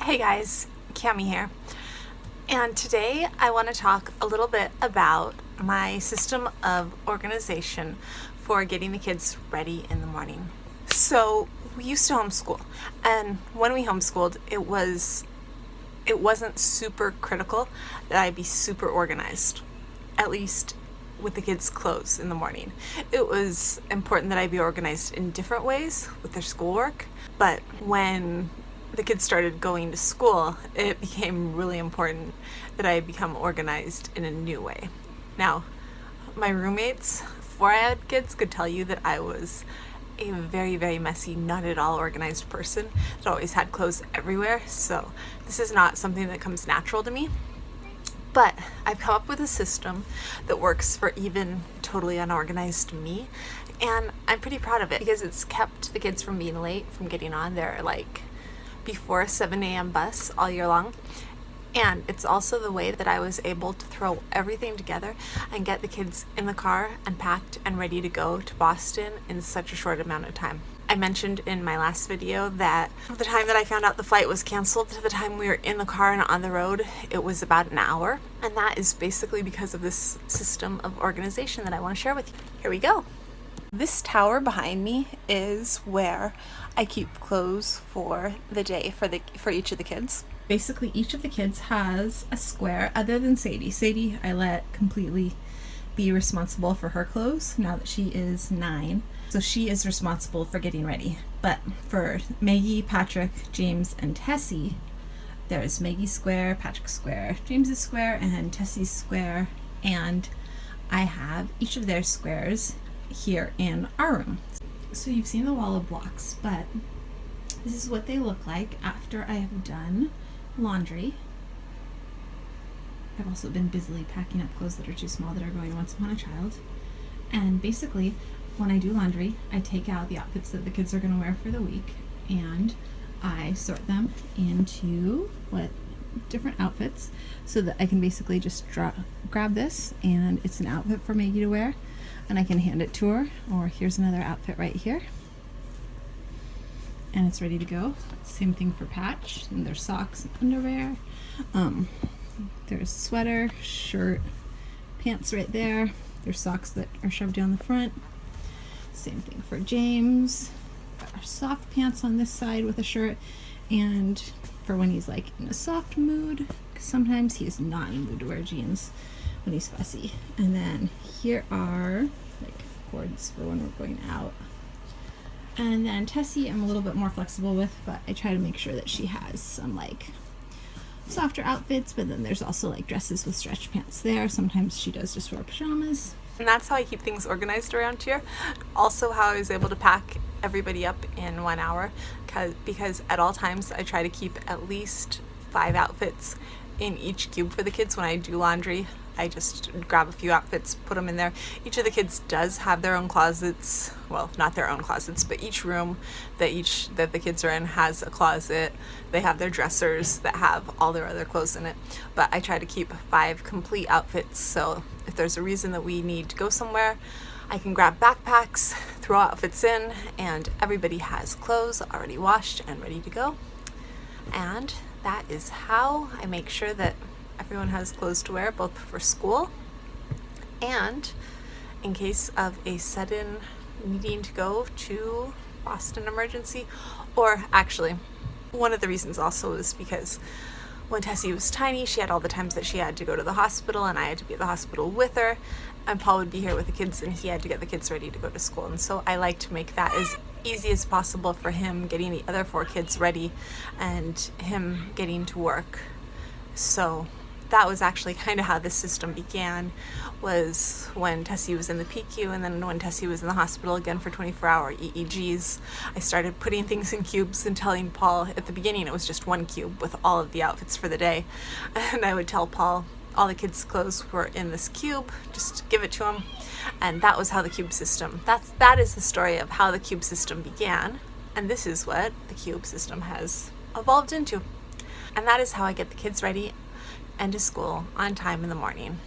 Hey guys, Cami here, and today I want to talk a little bit about my system of organization for getting the kids ready in the morning. So we used to homeschool, and when we homeschooled, it wasn't super critical that I be super organized, at least with the kids' clothes in the morning. It was important that I be organized in different ways with their schoolwork, but when the kids started going to school, it became really important that I become organized in a new way. Now, my roommates, before I had kids, could tell you that I was a very, very messy, not at all organized person that always had clothes everywhere. So this is not something that comes natural to me. But I've come up with a system that works for even totally unorganized me. And I'm pretty proud of it because it's kept the kids from being late, from getting on their before 7 a.m. bus all year long. And it's also the way that I was able to throw everything together and get the kids in the car and packed and ready to go to Boston in such a short amount of time. I mentioned in my last video that from the time that I found out the flight was canceled to the time we were in the car and on the road, it was about an hour. And that is basically because of this system of organization that I want to share with you. Here we go. This tower behind me is where I keep clothes for the day for each of the kids. Basically, each of the kids has a square, other than Sadie. Sadie, I let completely be responsible for her clothes now that she is 9. So she is responsible for getting ready. But for Maggie, Patrick, James, and Tessie, there's Maggie's square, Patrick's square, James's square, and Tessie's square. And I have each of their squares here in our room. So you've seen the wall of blocks, but this is what they look like after I have done laundry. I've also been busily packing up clothes that are too small that are going once upon a child. And basically, when I do laundry, I take out the outfits that the kids are going to wear for the week and I sort them into different outfits so that I can basically just grab this and it's an outfit for Maggie to wear and I can hand it to her, or here's another outfit right here and it's ready to go. Same thing for Patch, and there's socks and underwear. There's sweater, shirt, pants right there. There's socks that are shoved down the front. Same thing for James. Got our soft pants on this side with a shirt, and for when he's in a soft mood, because sometimes he is not in the mood to wear jeans when he's fussy. And then here are cords for when we're going out. And then Tessie I'm a little bit more flexible with, but I try to make sure that she has some softer outfits, but then there's also dresses with stretch pants there. Sometimes she does just wear pajamas. And that's how I keep things organized around here. Also how I was able to pack everybody up in 1 hour, because at all times I try to keep at least 5 outfits in each cube for the kids. When I do laundry, I just grab a few outfits, put them in there. Each of the kids does have their own closets. Well, not their own closets, but each room that the kids are in has a closet. They have their dressers that have all their other clothes in it. But I try to keep 5 complete outfits, so if there's a reason that we need to go somewhere, I can grab backpacks, throw outfits in, and everybody has clothes already washed and ready to go. And that is how I make sure that everyone has clothes to wear, both for school and in case of a sudden needing to go to Boston emergency. Or actually, one of the reasons also is because when Tessie was tiny, she had all the times that she had to go to the hospital and I had to be at the hospital with her, and Paul would be here with the kids and he had to get the kids ready to go to school. And so I like to make that as easy as possible for him, getting the other 4 kids ready and him getting to work. So that was actually kind of how this system began, was when Tessie was in the PICU, and then when Tessie was in the hospital again for 24-hour EEGs, I started putting things in cubes and telling Paul, at the beginning it was just 1 cube with all of the outfits for the day, and I would tell Paul all the kids' clothes were in this cube, just give it to him. And that was how the cube system, that is the story of how the cube system began, and this is what the cube system has evolved into. And that is how I get the kids ready and to school on time in the morning.